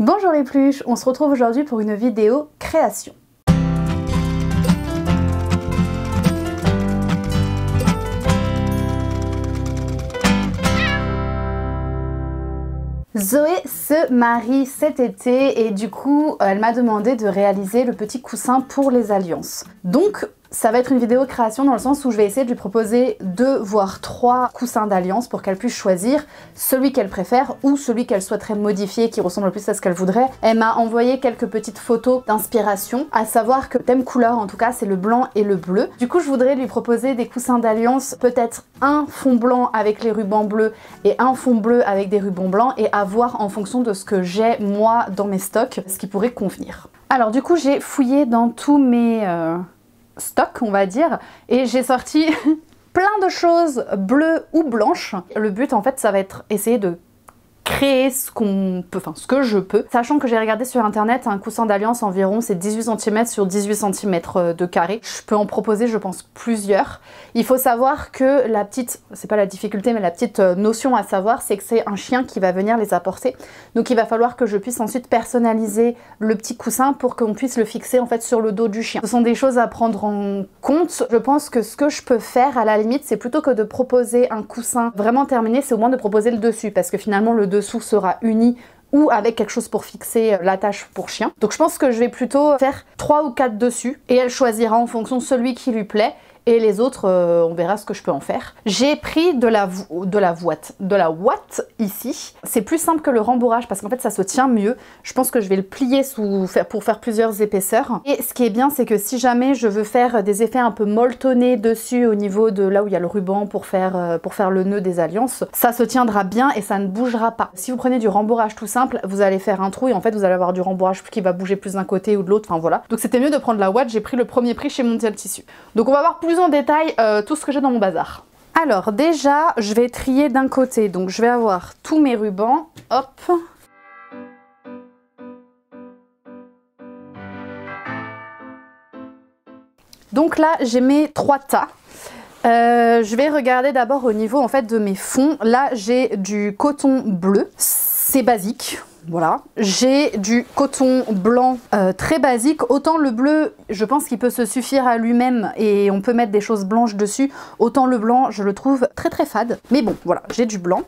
Bonjour les pluches, on se retrouve aujourd'hui pour une vidéo création. Zoé se marie cet été et du coup elle m'a demandé de réaliser le petit coussin pour les alliances. Donc ça va être une vidéo création dans le sens où je vais essayer de lui proposer 2 voire 3 coussins d'alliance pour qu'elle puisse choisir celui qu'elle préfère ou celui qu'elle souhaiterait modifier qui ressemble le plus à ce qu'elle voudrait. Elle m'a envoyé quelques petites photos d'inspiration, à savoir que le thème couleur en tout cas c'est le blanc et le bleu. Du coup je voudrais lui proposer des coussins d'alliance, peut-être un fond blanc avec les rubans bleus et un fond bleu avec des rubans blancs et à voir en fonction de ce que j'ai moi dans mes stocks, ce qui pourrait convenir. Alors du coup j'ai fouillé dans tous mes stock on va dire et j'ai sorti plein de choses bleues ou blanches. Le but en fait ça va être essayer de créer ce qu'on peut, enfin ce que je peux, sachant que j'ai regardé sur internet un coussin d'alliance environ c'est 18 cm sur 18 cm de carré. Je peux en proposer je pense plusieurs. Il faut savoir que la petite, c'est pas la difficulté mais la petite notion à savoir c'est que c'est un chien qui va venir les apporter, donc il va falloir que je puisse ensuite personnaliser le petit coussin pour qu'on puisse le fixer en fait sur le dos du chien. Ce sont des choses à prendre en compte. Je pense que ce que je peux faire à la limite c'est plutôt que de proposer un coussin vraiment terminé, c'est au moins de proposer le dessus parce que finalement le dessous sera uni ou avec quelque chose pour fixer l'attache pour chien. Donc je pense que je vais plutôt faire 3 ou 4 dessus et elle choisira en fonction de celui qui lui plaît. Et les autres, on verra ce que je peux en faire. J'ai pris de la ouate ici. C'est plus simple que le rembourrage parce qu'en fait ça se tient mieux. Je pense que je vais le plier pour faire plusieurs épaisseurs. Et ce qui est bien, c'est que si jamais je veux faire des effets un peu molletonnés dessus au niveau de là où il y a le ruban pour faire le nœud des alliances, ça se tiendra bien et ça ne bougera pas. Si vous prenez du rembourrage tout simple, vous allez faire un trou et en fait vous allez avoir du rembourrage qui va bouger plus d'un côté ou de l'autre, enfin voilà. Donc c'était mieux de prendre la ouate, j'ai pris le premier prix chez Mondial Tissu. Donc on va voir plus en détail tout ce que j'ai dans mon bazar. Alors déjà, je vais trier d'un côté, donc je vais avoir tous mes rubans, hop. Donc là, j'ai mes 3 tas. Je vais regarder d'abord au niveau en fait de mes fonds. Là, j'ai du coton bleu, c'est basique. Voilà, j'ai du coton blanc très basique. Autant le bleu, je pense qu'il peut se suffire à lui-même et on peut mettre des choses blanches dessus. Autant le blanc, je le trouve très très fade. Mais bon, voilà, j'ai du blanc.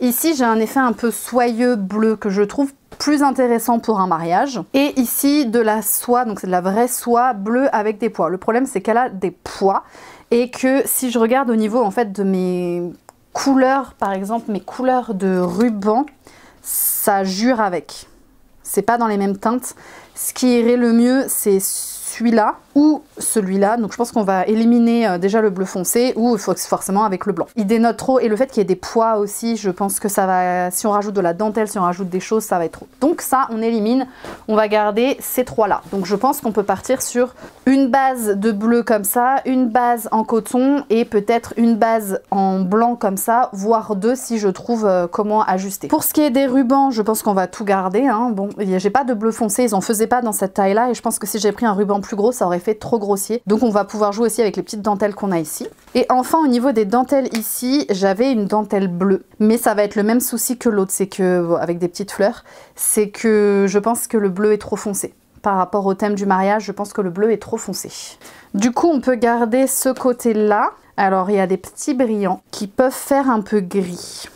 Ici, j'ai un effet un peu soyeux bleu que je trouve plus intéressant pour un mariage. Et ici, de la soie, donc c'est de la vraie soie bleue avec des pois. Le problème, c'est qu'elle a des pois et que si je regarde au niveau en fait de mes couleurs, par exemple mes couleurs de ruban, ça jure avec. C'est pas dans les mêmes teintes. Ce qui irait le mieux, c'est celui-là ou celui-là. Donc je pense qu'on va éliminer déjà le bleu foncé ou forcément avec le blanc. Il dénote trop et le fait qu'il y ait des pois aussi, je pense que ça va, si on rajoute de la dentelle, si on rajoute des choses, ça va être trop. Donc ça, on élimine. On va garder ces 3-là. Donc je pense qu'on peut partir sur une base de bleu comme ça, une base en coton et peut-être une base en blanc comme ça, voire 2 si je trouve comment ajuster. Pour ce qui est des rubans, je pense qu'on va tout garder. Hein. Bon, j'ai pas de bleu foncé, ils en faisaient pas dans cette taille-là et je pense que si j'ai pris un ruban plus gros, ça aurait fait trop grossier. Donc on va pouvoir jouer aussi avec les petites dentelles qu'on a ici. Et enfin au niveau des dentelles ici, j'avais une dentelle bleue. Mais ça va être le même souci que l'autre, c'est que, avec des petites fleurs, c'est que je pense que le bleu est trop foncé. Par rapport au thème du mariage, je pense que le bleu est trop foncé. Du coup on peut garder ce côté-là. Alors il y a des petits brillants qui peuvent faire un peu gris.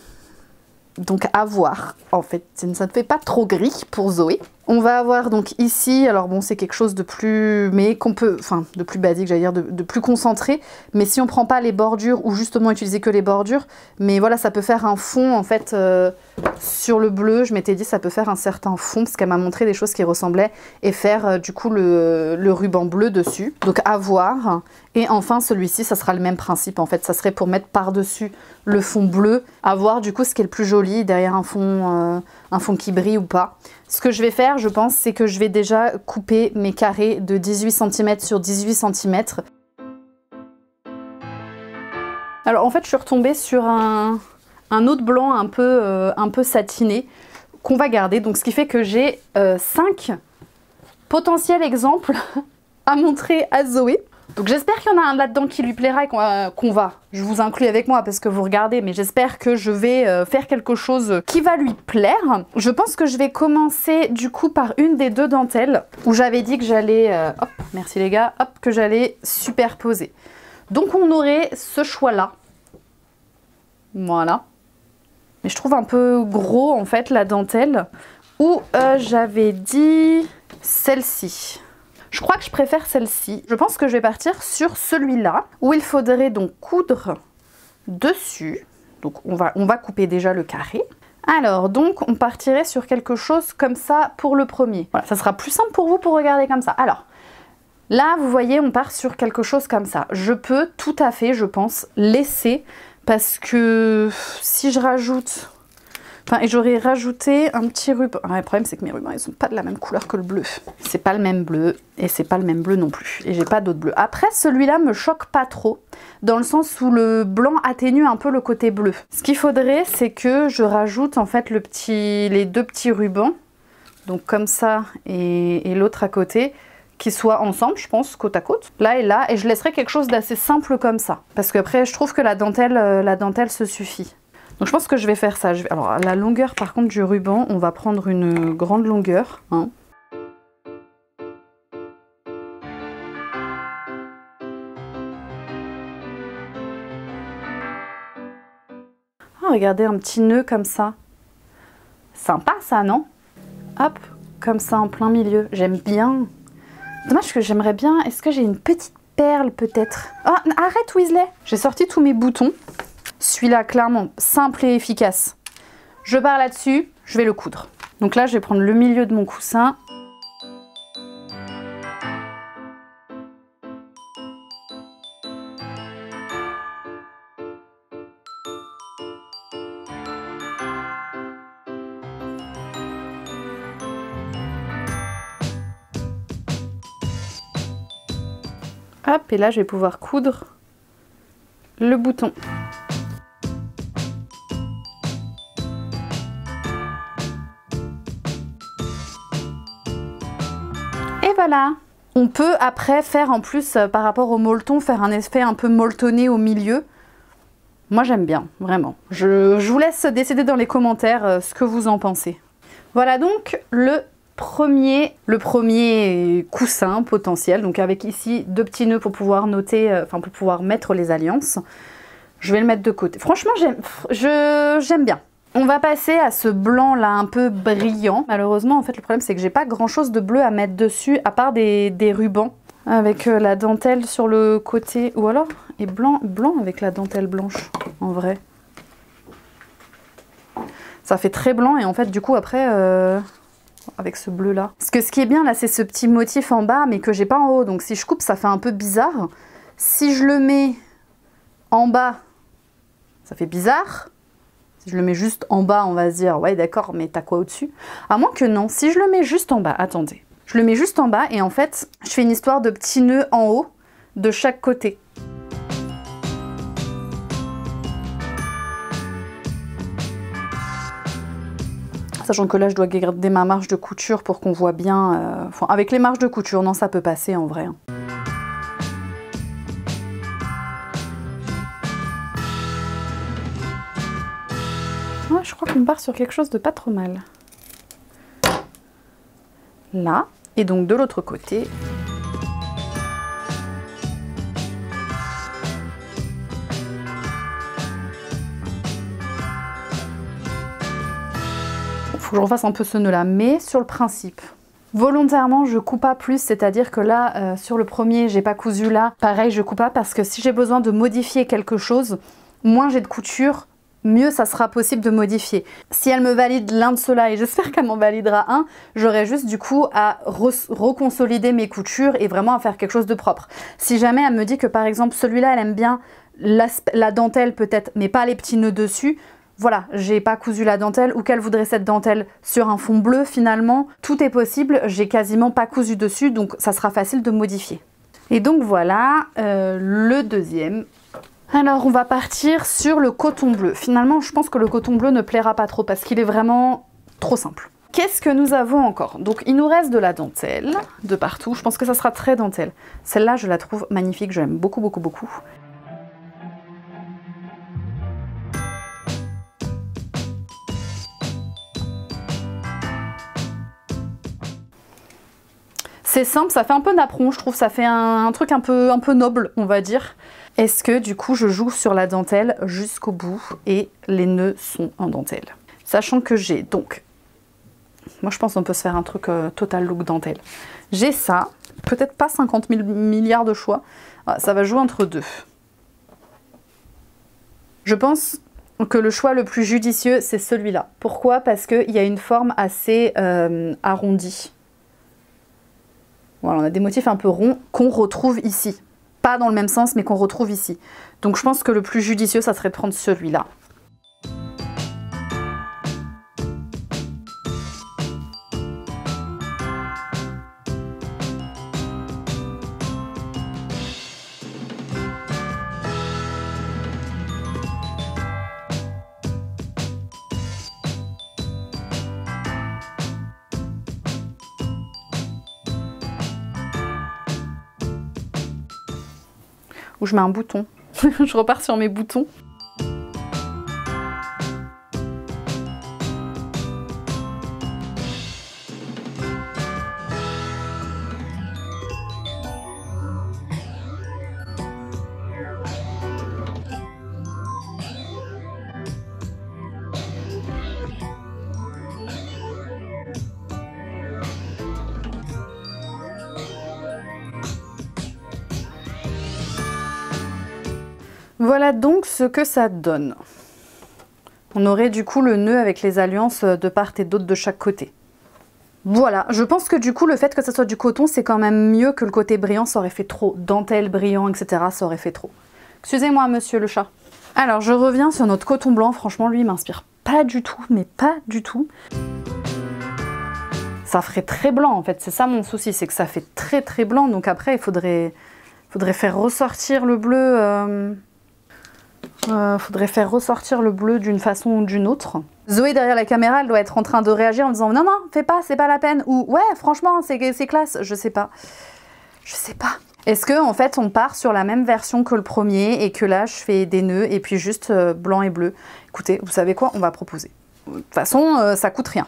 Donc à voir, en fait, ça ne fait pas trop gris pour Zoé. On va avoir donc ici, alors bon c'est quelque chose de plus, mais qu'on peut, enfin de plus basique j'allais dire, de plus concentré. Mais si on prend pas les bordures ou justement utiliser que les bordures, mais voilà ça peut faire un fond en fait sur le bleu. Je m'étais dit ça peut faire un certain fond parce qu'elle m'a montré des choses qui ressemblaient et faire du coup le ruban bleu dessus. Donc à voir. Et enfin celui-ci ça sera le même principe en fait, ça serait pour mettre par-dessus le fond bleu, à voir du coup ce qui est le plus joli derrière un fond qui brille ou pas. Ce que je vais faire, je pense, c'est que je vais déjà couper mes carrés de 18 cm sur 18 cm. Alors en fait, je suis retombée sur un autre blanc un peu satiné qu'on va garder. Donc ce qui fait que j'ai 5 potentiels exemples à montrer à Zoé. Donc j'espère qu'il y en a un là-dedans qui lui plaira et je vous inclus avec moi parce que vous regardez, mais j'espère que je vais faire quelque chose qui va lui plaire. Je pense que je vais commencer du coup par une des deux dentelles où j'avais dit que j'allais, hop, merci les gars, hop, que j'allais superposer. Donc on aurait ce choix-là. Voilà. Mais je trouve un peu gros en fait la dentelle. Ou j'avais dit celle-ci. Je crois que je préfère celle-ci. Je pense que je vais partir sur celui-là où il faudrait donc coudre dessus. Donc on va couper déjà le carré. Alors donc on partirait sur quelque chose comme ça pour le premier. Voilà, ça sera plus simple pour vous pour regarder comme ça. Alors là vous voyez on part sur quelque chose comme ça. Je peux tout à fait je pense laisser parce que si je rajoute... Enfin, et j'aurais rajouté un petit ruban. Ah, le problème c'est que mes rubans ils sont pas de la même couleur que le bleu. C'est pas le même bleu et c'est pas le même bleu non plus. Et j'ai pas d'autre bleu. Après celui-là me choque pas trop dans le sens où le blanc atténue un peu le côté bleu. Ce qu'il faudrait c'est que je rajoute en fait les deux petits rubans. Donc comme ça et l'autre à côté. Qui soient ensemble je pense côte à côte. Là et là. Et je laisserai quelque chose d'assez simple comme ça. Parce qu'après je trouve que la dentelle se suffit. Donc je pense que je vais faire ça. Alors la longueur par contre du ruban, on va prendre une grande longueur. Hein. Ah, regardez un petit nœud comme ça. Sympa ça, non? Hop, comme ça en plein milieu. J'aime bien. Dommage que j'aimerais bien... Est-ce que j'ai une petite perle peut-être? Oh, arrête Weasley! J'ai sorti tous mes boutons. Celui-là, clairement, simple et efficace. Je pars là-dessus, je vais le coudre. Donc là, je vais prendre le milieu de mon coussin. Hop, et là, je vais pouvoir coudre le bouton. Et voilà. On peut après faire en plus par rapport au molleton, faire un effet un peu molletonné au milieu. Moi j'aime bien, vraiment. Je vous laisse décider dans les commentaires ce que vous en pensez. Voilà donc le premier coussin potentiel. Donc avec ici deux petits nœuds pour pouvoir noter, pour pouvoir mettre les alliances. Je vais le mettre de côté. Franchement j'aime bien. On va passer à ce blanc là un peu brillant. Malheureusement en fait le problème c'est que j'ai pas grand chose de bleu à mettre dessus à part des rubans avec la dentelle sur le côté ou alors et blanc avec la dentelle blanche en vrai. Ça fait très blanc et en fait du coup après avec ce bleu là. Parce que ce qui est bien là c'est ce petit motif en bas mais que j'ai pas en haut donc si je coupe ça fait un peu bizarre. Si je le mets en bas ça fait bizarre. Si je le mets juste en bas, on va se dire, ouais d'accord, mais t'as quoi au-dessus? À moins que non, si je le mets juste en bas, attendez. Je le mets juste en bas et en fait, je fais une histoire de petits nœuds en haut de chaque côté. Sachant que là, je dois garder ma marge de couture pour qu'on voit bien... avec les marges de couture, non, ça peut passer en vrai. Ouais, je crois qu'on part sur quelque chose de pas trop mal. Là, et donc de l'autre côté. Il faut que je refasse un peu ce nœud là, mais sur le principe. Volontairement, je coupe pas plus, c'est-à-dire que là, sur le premier, j'ai pas cousu là. Pareil, je coupe pas parce que si j'ai besoin de modifier quelque chose, moins j'ai de couture, mieux ça sera possible de modifier. Si elle me valide l'un de ceux-là, et j'espère qu'elle m'en validera un, j'aurai juste du coup à reconsolider mes coutures et vraiment à faire quelque chose de propre. Si jamais elle me dit que par exemple celui-là elle aime bien la dentelle peut-être, mais pas les petits nœuds dessus, voilà, j'ai pas cousu la dentelle ou qu'elle voudrait cette dentelle sur un fond bleu finalement, tout est possible, j'ai quasiment pas cousu dessus donc ça sera facile de modifier. Et donc voilà le deuxième. Alors on va partir sur le coton bleu. Finalement je pense que le coton bleu ne plaira pas trop parce qu'il est vraiment trop simple. Qu'est-ce que nous avons encore? Donc il nous reste de la dentelle de partout. Je pense que ça sera très dentelle. Celle-là, je la trouve magnifique. J'aime beaucoup, beaucoup, beaucoup. C'est simple, ça fait un peu napperon, je trouve. Ça fait un truc un peu noble, on va dire. Est-ce que du coup, je joue sur la dentelle jusqu'au bout et les nœuds sont en dentelle? Sachant que j'ai donc... Moi, je pense qu'on peut se faire un truc total look dentelle. J'ai ça, peut-être pas 50 000 milliards de choix. Ah, ça va jouer entre deux. Je pense que le choix le plus judicieux, c'est celui-là. Pourquoi? Parce qu'il y a une forme assez arrondie. Voilà, on a des motifs un peu ronds qu'on retrouve ici. Pas dans le même sens, mais qu'on retrouve ici. Donc je pense que le plus judicieux, ça serait de prendre celui-là. Ou je mets un bouton. Je repars sur mes boutons. Voilà donc ce que ça donne. On aurait du coup le nœud avec les alliances de part et d'autre de chaque côté. Voilà, je pense que du coup le fait que ça soit du coton, c'est quand même mieux que le côté brillant, ça aurait fait trop. Dentelle, brillant, etc. ça aurait fait trop. Excusez-moi monsieur le chat. Alors je reviens sur notre coton blanc, franchement lui il m'inspire pas du tout, mais pas du tout. Ça ferait très blanc en fait, c'est ça mon souci, c'est que ça fait très très blanc, donc après il faudrait faire ressortir le bleu... faudrait faire ressortir le bleu d'une façon ou d'une autre. Zoé derrière la caméra, elle doit être en train de réagir en disant non non, fais pas, c'est pas la peine, ou ouais franchement c'est classe, je sais pas. Je sais pas. Est-ce que en fait on part sur la même version que le premier et que là je fais des nœuds et puis juste blanc et bleu? Écoutez, vous savez quoi, on va proposer. De toute façon ça coûte rien.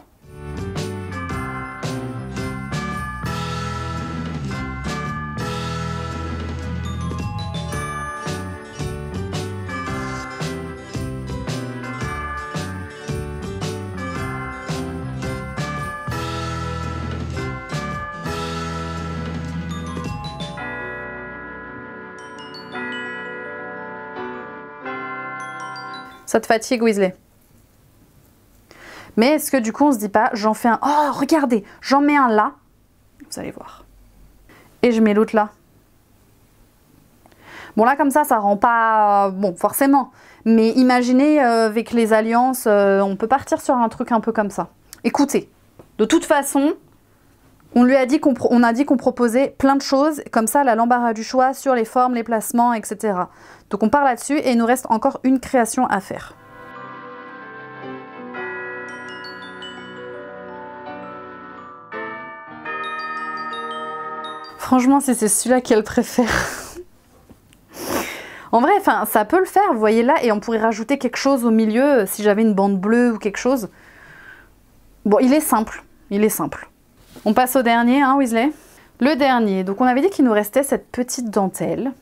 Ça te fatigue, Weasley? Mais est-ce que du coup on se dit pas, j'en fais un... Oh, regardez, j'en mets un là. Vous allez voir. Et je mets l'autre là. Bon là comme ça rend pas... Bon, forcément. Mais imaginez, avec les alliances, on peut partir sur un truc un peu comme ça. Écoutez, de toute façon, on a dit qu'on proposait plein de choses. Comme ça, la l'embarras du choix sur les formes, les placements, etc. Donc on part là-dessus et il nous reste encore une création à faire. Franchement, si c'est celui-là qu'elle préfère. En vrai, enfin, ça peut le faire, vous voyez là, et on pourrait rajouter quelque chose au milieu, si j'avais une bande bleue ou quelque chose. Bon, il est simple, il est simple. On passe au dernier, hein, Weasley? Le dernier, donc on avait dit qu'il nous restait cette petite dentelle.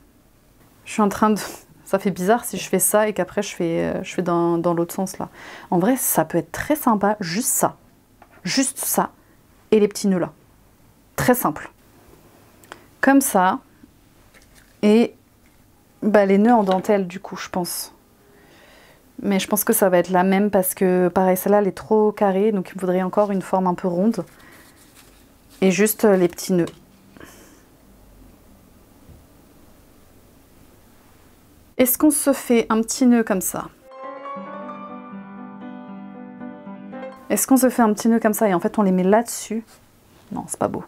Je suis en train de... Ça fait bizarre si je fais ça et qu'après je fais dans l'autre sens là. En vrai, ça peut être très sympa, juste ça, et les petits nœuds là. Très simple. Comme ça, et bah, les nœuds en dentelle du coup, je pense. Mais je pense que ça va être la même parce que pareil, celle-là elle est trop carrée, donc il me faudrait encore une forme un peu ronde. Et juste les petits nœuds. Est-ce qu'on se fait un petit nœud comme ça? Est-ce qu'on se fait un petit nœud comme ça et en fait on les met là-dessus? Non, c'est pas beau.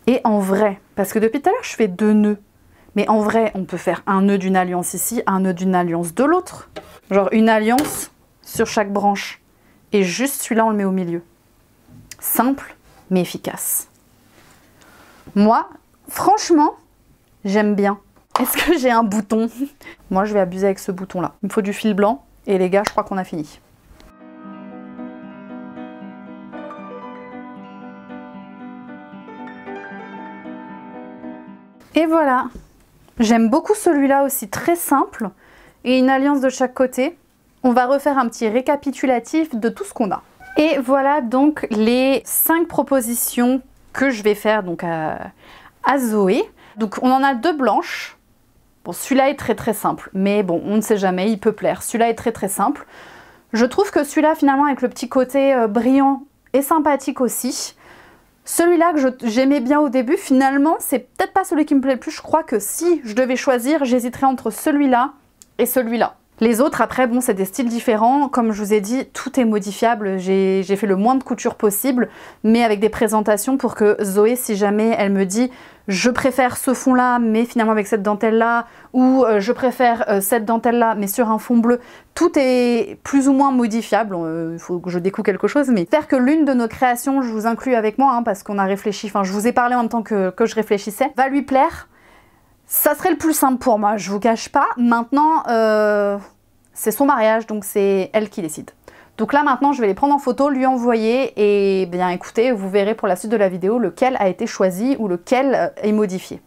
Et en vrai, parce que depuis tout à l'heure je fais 2 nœuds, mais en vrai on peut faire un nœud d'une alliance ici, un nœud d'une alliance de l'autre. Genre une alliance sur chaque branche et juste celui-là on le met au milieu. Simple mais efficace. Moi, franchement, j'aime bien. Est-ce que j'ai un bouton? Moi je vais abuser avec ce bouton là. Il me faut du fil blanc et les gars je crois qu'on a fini. Et voilà. J'aime beaucoup celui-là aussi, très simple et une alliance de chaque côté. On va refaire un petit récapitulatif de tout ce qu'on a. Et voilà donc les 5 propositions que je vais faire donc à Zoé. Donc on en a 2 blanches. Bon, celui-là est très simple, mais bon, on ne sait jamais, il peut plaire. Celui-là est très simple. Je trouve que celui-là finalement avec le petit côté brillant est sympathique aussi. Celui-là que j'aimais bien au début, finalement, c'est peut-être pas celui qui me plaît le plus. Je crois que si je devais choisir, j'hésiterais entre celui-là et celui-là. Les autres, après, bon, c'est des styles différents. Comme je vous ai dit, tout est modifiable. J'ai fait le moins de couture possible, mais avec des présentations pour que Zoé, si jamais elle me dit « je préfère ce fond-là, mais finalement avec cette dentelle-là » ou « je préfère cette dentelle-là, mais sur un fond bleu », tout est plus ou moins modifiable. Il faut que je découpe quelque chose, mais j'espère que l'une de nos créations, je vous inclus avec moi, hein, parce qu'on a réfléchi, enfin, je vous ai parlé en même temps que je réfléchissais, va lui plaire. Ça serait le plus simple pour moi, je vous cache pas. Maintenant, c'est son mariage, donc c'est elle qui décide. Donc là maintenant, je vais les prendre en photo, lui envoyer et bien écoutez, vous verrez pour la suite de la vidéo lequel a été choisi ou lequel est modifié.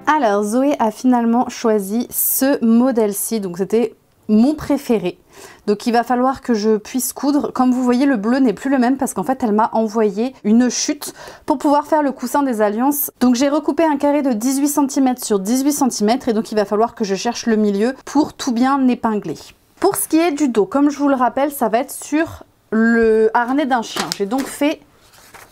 Alors Zoé a finalement choisi ce modèle-ci, donc c'était mon préféré. Donc il va falloir que je puisse coudre. Comme vous voyez, le bleu n'est plus le même parce qu'en fait elle m'a envoyé une chute pour pouvoir faire le coussin des alliances. Donc j'ai recoupé un carré de 18 cm sur 18 cm et donc il va falloir que je cherche le milieu pour tout bien épingler. Pour ce qui est du dos, comme je vous le rappelle, ça va être sur le harnais d'un chien. J'ai donc fait,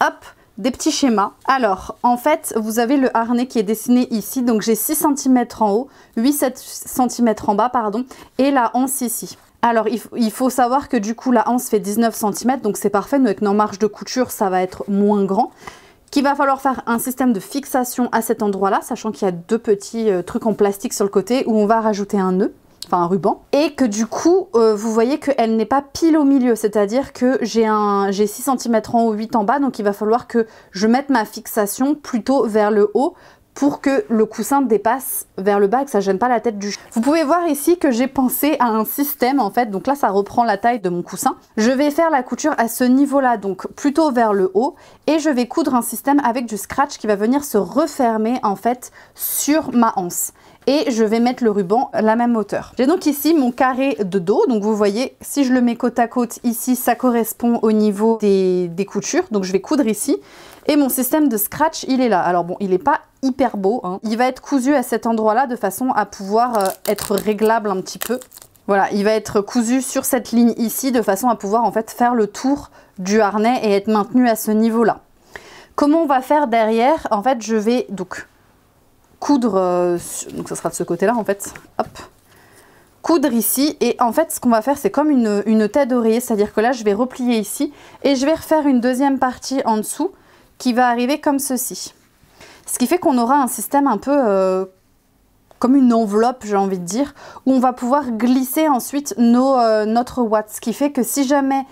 hop, des petits schémas. Alors, en fait, vous avez le harnais qui est dessiné ici. Donc, j'ai 6 cm en haut, 8 cm en bas, pardon, et la anse ici. Alors, il faut savoir que du coup, la anse fait 19 cm, donc c'est parfait. Nous, avec nos marges de couture, ça va être moins grand. Qu'il va falloir faire un système de fixation à cet endroit-là, sachant qu'il y a 2 petits trucs en plastique sur le côté où on va rajouter un nœud. Enfin un ruban, et que du coup vous voyez qu'elle n'est pas pile au milieu, c'est-à-dire que j'ai 6 cm en haut, 8 en bas, donc il va falloir que je mette ma fixation plutôt vers le haut pour que le coussin dépasse vers le bas et que ça gêne pas la tête du chien. Vous pouvez voir ici que j'ai pensé à un système en fait, donc là ça reprend la taille de mon coussin. Je vais faire la couture à ce niveau-là, donc plutôt vers le haut, et je vais coudre un système avec du scratch qui va venir se refermer en fait sur ma anse. Et je vais mettre le ruban à la même hauteur. J'ai donc ici mon carré de dos, donc vous voyez, si je le mets côte à côte ici, ça correspond au niveau des coutures, donc je vais coudre ici. Et mon système de scratch, il est là. Alors bon, il n'est pas hyper beau, hein. Il va être cousu à cet endroit-là de façon à pouvoir être réglable un petit peu. Voilà, il va être cousu sur cette ligne ici de façon à pouvoir en fait faire le tour du harnais et être maintenu à ce niveau-là. Comment on va faire derrière? En fait, je vais donc coudre, donc ça sera de ce côté-là en fait, hop, coudre ici, et en fait ce qu'on va faire c'est comme une tête d'oreiller, c'est-à-dire que là je vais replier ici et je vais refaire une deuxième partie en dessous qui va arriver comme ceci. Ce qui fait qu'on aura un système un peu comme une enveloppe, j'ai envie de dire, où on va pouvoir glisser ensuite notre ouate, ce qui fait que si jamais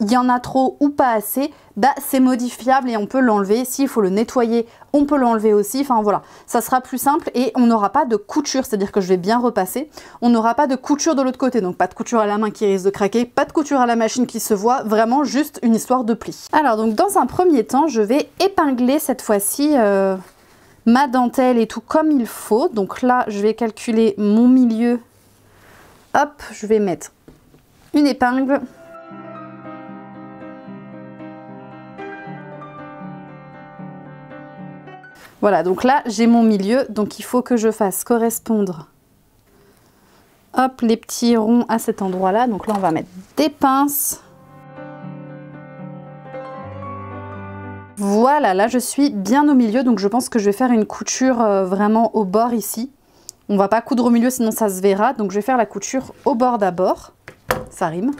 il y en a trop ou pas assez, bah c'est modifiable et on peut l'enlever. S'il faut le nettoyer, on peut l'enlever aussi. Enfin voilà, ça sera plus simple et on n'aura pas de couture, c'est-à-dire que je vais bien repasser. On n'aura pas de couture de l'autre côté, donc pas de couture à la main qui risque de craquer, pas de couture à la machine qui se voit, vraiment juste une histoire de pli. Alors donc dans un premier temps, je vais épingler cette fois-ci ma dentelle et tout comme il faut. Donc là, je vais calculer mon milieu. Hop, je vais mettre une épingle. Voilà, donc là, j'ai mon milieu, donc il faut que je fasse correspondre, hop, les petits ronds à cet endroit-là. Donc là, on va mettre des pinces. Voilà, là, je suis bien au milieu, donc je pense que je vais faire une couture vraiment au bord ici. On va pas coudre au milieu, sinon ça se verra. Donc je vais faire la couture au bord d'abord. Ça rime.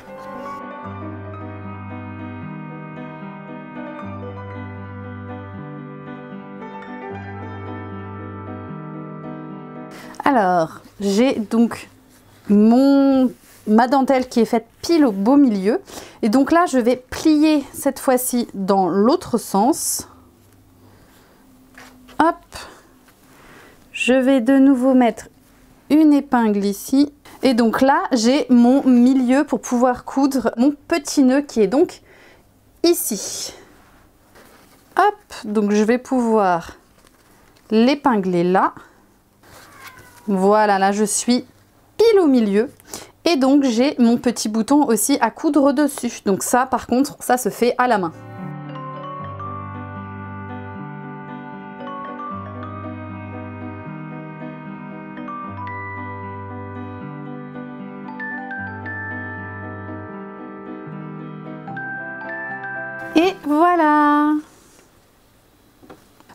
Alors, j'ai donc mon ma dentelle qui est faite pile au beau milieu. Et donc là, je vais plier cette fois-ci dans l'autre sens. Hop. Je vais de nouveau mettre une épingle ici. Et donc là, j'ai mon milieu pour pouvoir coudre mon petit nœud qui est donc ici. Hop, donc je vais pouvoir l'épingler là. Voilà, là je suis pile au milieu. Et donc j'ai mon petit bouton aussi à coudre dessus. Donc ça, par contre, ça se fait à la main. Et voilà.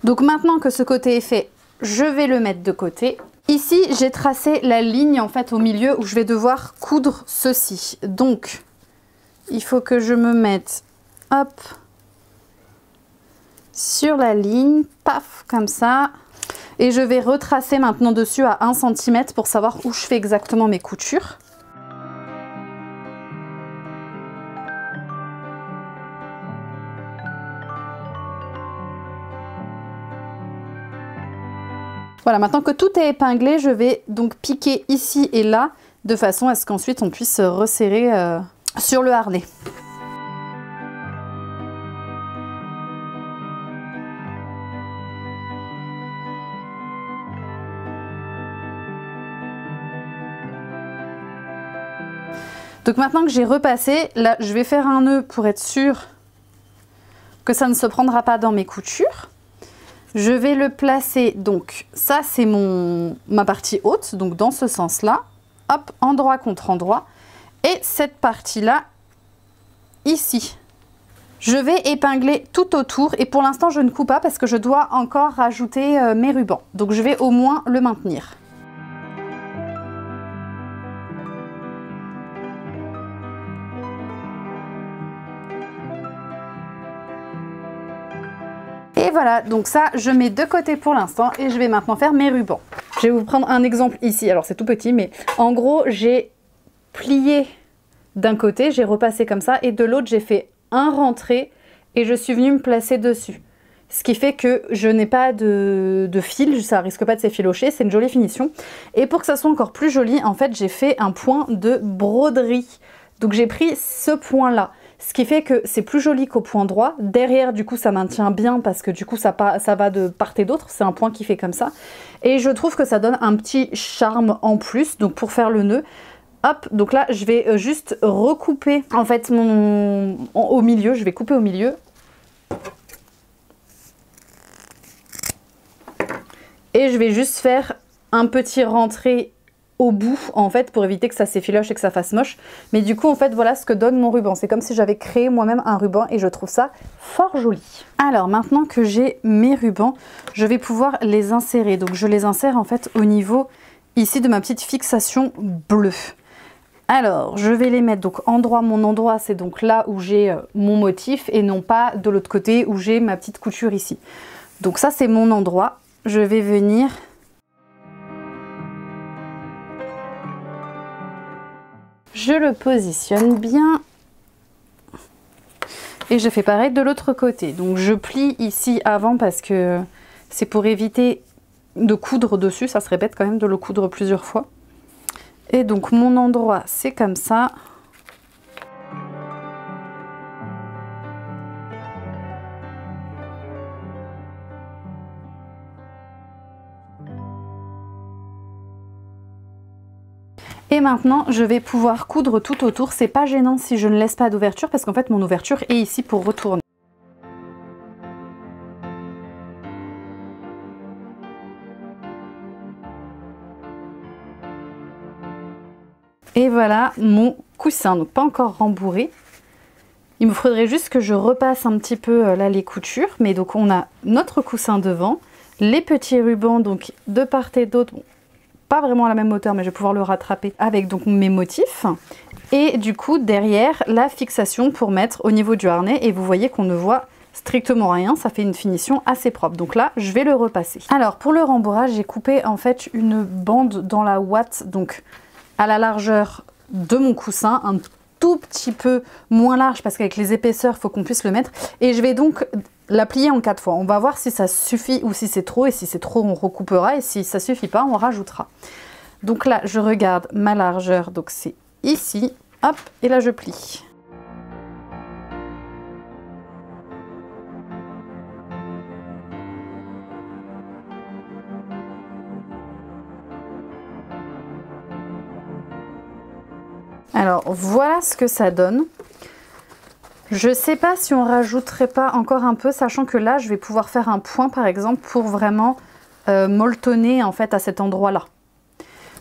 Donc maintenant que ce côté est fait, je vais le mettre de côté. Ici, j'ai tracé la ligne en fait au milieu où je vais devoir coudre ceci. Donc, il faut que je me mette, hop, sur la ligne, paf, comme ça. Et je vais retracer maintenant dessus à 1 cm pour savoir où je fais exactement mes coutures. Voilà, maintenant que tout est épinglé, je vais donc piquer ici et là, de façon à ce qu'ensuite on puisse resserrer sur le harnais. Donc maintenant que j'ai repassé, là je vais faire un nœud pour être sûr que ça ne se prendra pas dans mes coutures. Je vais le placer, donc ça c'est ma partie haute, donc dans ce sens-là, hop, endroit contre endroit, et cette partie-là, ici. Je vais épingler tout autour, et pour l'instant je ne coupe pas parce que je dois encore rajouter mes rubans, donc je vais au moins le maintenir. Et voilà, donc ça, je mets de côté pour l'instant et je vais maintenant faire mes rubans. Je vais vous prendre un exemple ici. Alors, c'est tout petit, mais en gros, j'ai plié d'un côté, j'ai repassé comme ça, et de l'autre, j'ai fait un rentré et je suis venue me placer dessus. Ce qui fait que je n'ai pas de fil, ça risque pas de s'effilocher, c'est une jolie finition. Et pour que ça soit encore plus joli, en fait, j'ai fait un point de broderie. Donc, j'ai pris ce point-là. Ce qui fait que c'est plus joli qu'au point droit. Derrière, du coup, ça maintient bien parce que du coup, ça va de part et d'autre. C'est un point qui fait comme ça. Et je trouve que ça donne un petit charme en plus. Donc, pour faire le nœud, hop. Donc là, je vais juste recouper en fait au milieu. Je vais couper au milieu. Et je vais juste faire un petit rentré au bout en fait pour éviter que ça s'effiloche et que ça fasse moche. Mais du coup en fait voilà ce que donne mon ruban. C'est comme si j'avais créé moi-même un ruban et je trouve ça fort joli. Alors maintenant que j'ai mes rubans, je vais pouvoir les insérer. Donc je les insère en fait au niveau ici de ma petite fixation bleue. Alors je vais les mettre donc mon endroit c'est donc là où j'ai mon motif et non pas de l'autre côté où j'ai ma petite couture ici. Donc ça c'est mon endroit. Je vais venir je le positionne bien et je fais pareil de l'autre côté. Donc je plie ici avant parce que c'est pour éviter de coudre dessus, ça se répète quand même de le coudre plusieurs fois. Et donc mon endroit c'est comme ça. Et maintenant, je vais pouvoir coudre tout autour. C'est pas gênant si je ne laisse pas d'ouverture parce qu'en fait, mon ouverture est ici pour retourner. Et voilà mon coussin, donc pas encore rembourré. Il me faudrait juste que je repasse un petit peu là les coutures. Mais donc on a notre coussin devant, les petits rubans donc de part et d'autre. Bon, pas vraiment à la même hauteur mais je vais pouvoir le rattraper avec donc mes motifs et du coup derrière la fixation pour mettre au niveau du harnais et vous voyez qu'on ne voit strictement rien, ça fait une finition assez propre. Donc là je vais le repasser. Alors pour le rembourrage j'ai coupé en fait une bande dans la ouate donc à la largeur de mon coussin, un tout petit peu moins large parce qu'avec les épaisseurs, il faut qu'on puisse le mettre. Et je vais donc la plier en 4 fois. On va voir si ça suffit ou si c'est trop. Et si c'est trop, on recoupera. Et si ça suffit pas, on rajoutera. Donc là, je regarde ma largeur. Donc c'est ici. Hop, et là, je plie. Alors voilà ce que ça donne. Je sais pas si on rajouterait pas encore un peu, sachant que là je vais pouvoir faire un point par exemple pour vraiment molletonner en fait à cet endroit là.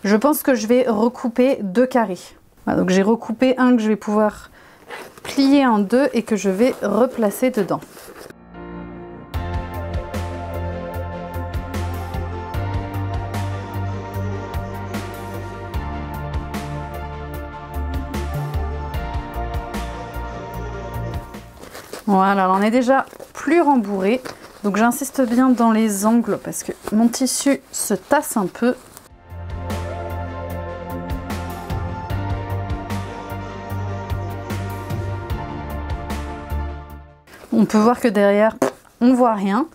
Je pense que je vais recouper 2 carrés. Voilà, donc j'ai recoupé un que je vais pouvoir plier en 2 et que je vais replacer dedans. Voilà, on est déjà plus rembourré. Donc j'insiste bien dans les angles parce que mon tissu se tasse un peu. On peut voir que derrière, on voit rien.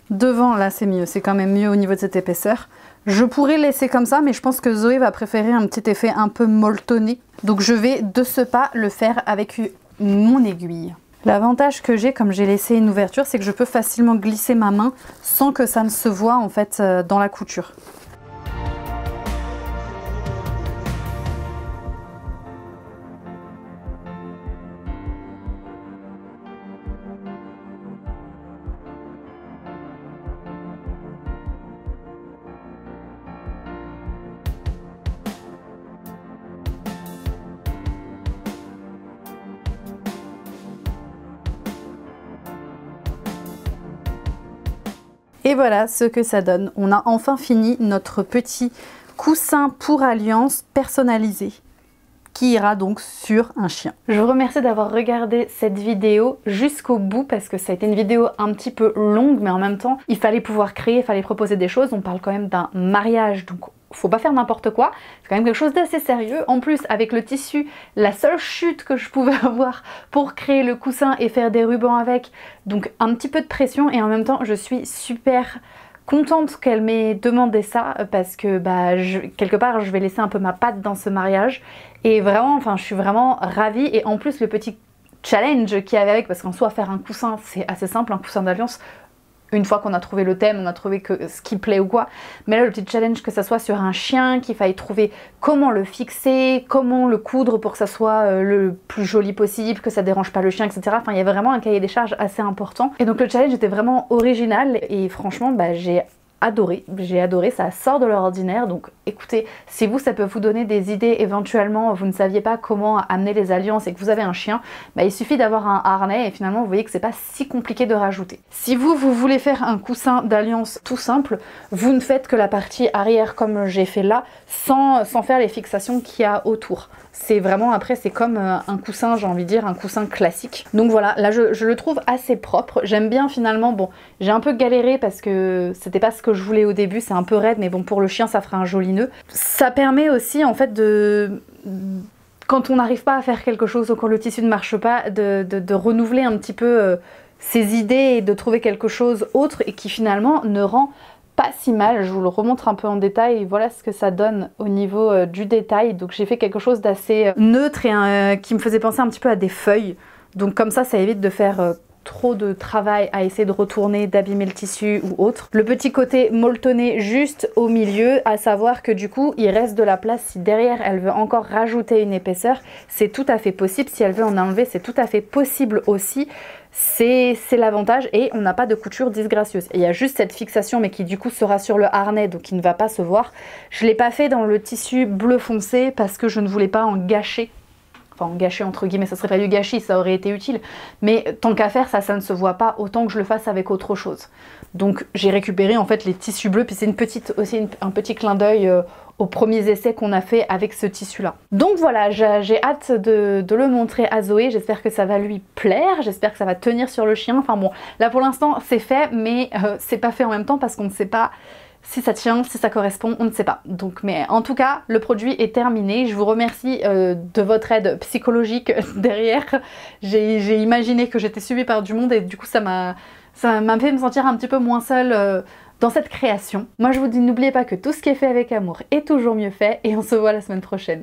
Devant, là c'est mieux, c'est quand même mieux au niveau de cette épaisseur. Je pourrais laisser comme ça, mais je pense que Zoé va préférer un petit effet un peu molletonné. Donc je vais de ce pas le faire avec mon aiguille. L'avantage que j'ai, comme j'ai laissé une ouverture, c'est que je peux facilement glisser ma main sans que ça ne se voie en fait dans la couture. Et voilà ce que ça donne. On a enfin fini notre petit coussin pour alliance personnalisé qui ira donc sur un chien. Je vous remercie d'avoir regardé cette vidéo jusqu'au bout parce que ça a été une vidéo un petit peu longue, mais en même temps il fallait pouvoir créer, il fallait proposer des choses. On parle quand même d'un mariage, donc faut pas faire n'importe quoi, c'est quand même quelque chose d'assez sérieux. En plus avec le tissu, la seule chute que je pouvais avoir pour créer le coussin et faire des rubans avec, donc un petit peu de pression, et en même temps je suis super contente qu'elle m'ait demandé ça parce que bah, quelque part je vais laisser un peu ma patte dans ce mariage et vraiment, enfin je suis vraiment ravie. Et en plus le petit challenge qu'il y avait avec, parce qu'en soi faire un coussin c'est assez simple, un coussin d'alliance, une fois qu'on a trouvé le thème, on a trouvé que ce qui plaît ou quoi. Mais là, le petit challenge, que ça soit sur un chien, qu'il faille trouver comment le fixer, comment le coudre pour que ça soit le plus joli possible, que ça dérange pas le chien, etc. Enfin, il y a vraiment un cahier des charges assez important. Et donc le challenge était vraiment original et franchement, bah, j'ai adoré, ça sort de l'ordinaire. Donc écoutez, si vous, ça peut vous donner des idées, éventuellement vous ne saviez pas comment amener les alliances et que vous avez un chien, bah, il suffit d'avoir un harnais et finalement vous voyez que c'est pas si compliqué de rajouter. Si vous voulez faire un coussin d'alliance tout simple, vous ne faites que la partie arrière comme j'ai fait là, sans faire les fixations qu'il y a autour. C'est vraiment, après c'est comme un coussin, j'ai envie de dire, un coussin classique. Donc voilà, là je le trouve assez propre. J'aime bien finalement, bon, j'ai un peu galéré parce que c'était pas ce que je voulais au début, c'est un peu raide, mais bon, pour le chien ça fera un joli nœud. Ça permet aussi en fait de... Quand on n'arrive pas à faire quelque chose ou quand le tissu ne marche pas, de renouveler un petit peu ses idées et de trouver quelque chose autre et qui finalement ne rend pas si mal. Je vous le remontre un peu en détail. Voilà ce que ça donne au niveau du détail. Donc j'ai fait quelque chose d'assez neutre et qui me faisait penser un petit peu à des feuilles. Donc comme ça évite de faire trop de travail à essayer de retourner, d'abîmer le tissu ou autre. Le petit côté molletonné juste au milieu, à savoir que du coup il reste de la place. Si derrière elle veut encore rajouter une épaisseur, c'est tout à fait possible. Si elle veut en enlever, c'est tout à fait possible aussi. C'est l'avantage, et on n'a pas de couture disgracieuse. Et il y a juste cette fixation mais qui du coup sera sur le harnais, donc qui ne va pas se voir. Je ne l'ai pas fait dans le tissu bleu foncé parce que je ne voulais pas en gâcher. Enfin en gâcher entre guillemets, ça serait pas du gâchis, ça aurait été utile. Mais tant qu'à faire, ça ne se voit pas, autant que je le fasse avec autre chose. Donc j'ai récupéré en fait les tissus bleus, puis c'est aussi un petit clin d'œil aux premiers essais qu'on a fait avec ce tissu là. Donc voilà, j'ai hâte de le montrer à Zoé, j'espère que ça va lui plaire, j'espère que ça va tenir sur le chien. Enfin bon, là pour l'instant c'est fait, mais c'est pas fait en même temps parce qu'on ne sait pas Si ça tient, si ça correspond, on ne sait pas. Donc, mais en tout cas, le produit est terminé. Je vous remercie de votre aide psychologique derrière. J'ai imaginé que j'étais suivie par du monde et du coup ça m'a fait me sentir un petit peu moins seule dans cette création. Moi je vous dis, n'oubliez pas que tout ce qui est fait avec amour est toujours mieux fait et on se voit la semaine prochaine.